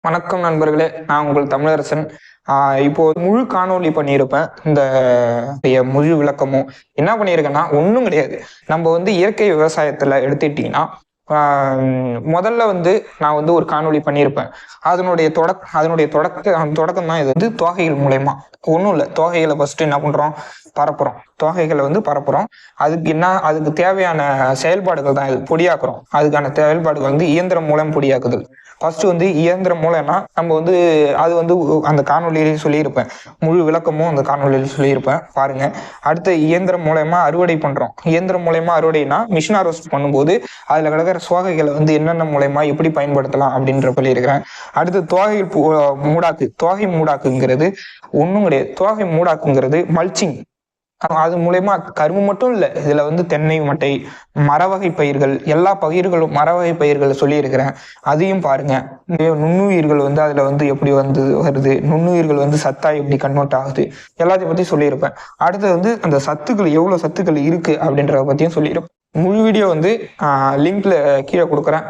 வணக்கம் நண்பர்களே, நான் உங்கள் தமிழரசன். இப்போ முழு காணொலி பண்ணியிருப்பேன். இந்த முழு விளக்கமும் என்ன பண்ணியிருக்கேன்னா ஒன்றும் கிடையாது. நம்ம இயற்கை விவசாயத்துல எடுத்துக்கிட்டீங்கன்னா முதல்ல நான் ஒரு காணொலி பண்ணியிருப்பேன். அதனுடைய தொடக்கம் தான் இது தோகைகள் மூலயமா. ஒன்றும் இல்லை, தோகைகளை ஃபர்ஸ்ட் என்ன பண்றோம், பரப்புறோம். தோகைகளை பரப்புறோம். அதுக்கு தேவையான செயல்பாடுகள் தான் இது, பொடியாக்குறோம். அதுக்கான செயல்பாடுகள் இயந்திரம் மூலம் பொடியாக்குதல். ஃபர்ஸ்ட் இயந்திரம் மூலம்னா நம்ம அது அந்த காணொலியிலேயே சொல்லியிருப்பேன். முழு விளக்கமும் அந்த காணொலியில் சொல்லியிருப்பேன், பாருங்க. அடுத்த இயந்திரம் மூலயமா அறுவடை பண்றோம். இயந்திரம் மூலயமா அறுவடைனா மிஷின் ஹார்வெஸ்ட் பண்ணும்போது அதுல கிடக்கிற சோகைகளை என்னென்ன மூலயமா எப்படி பயன்படுத்தலாம் அப்படின்ற சொல்லியிருக்கிறேன். அடுத்து தோகை மூடாக்குங்கிறது ஒன்றும் கிடையாது. தோகை மூடாக்குங்கிறது மல்ச்சிங். அது மூலயமா கரும்பு மட்டும் இல்லை, இதுல தென்னை மட்டை, மரவகை பயிர்கள், எல்லா பயிர்களும் மரவகை பயிர்களை சொல்லியிருக்கிறேன். அதையும் பாருங்க. நுண்ணுயிர்கள் அதுல எப்படி வருது, நுண்ணுயிர்கள் சத்தா எப்படி கன்வெர்ட் ஆகுது, எல்லாத்தையும் பத்தி சொல்லியிருப்பேன். அடுத்து அந்த சத்துக்கள், எவ்வளவு சத்துக்கள் இருக்கு அப்படின்றத பத்தியும் சொல்லியிருப்பேன். முழு வீடியோ லிங்க்ல கீழே கொடுக்குறேன்,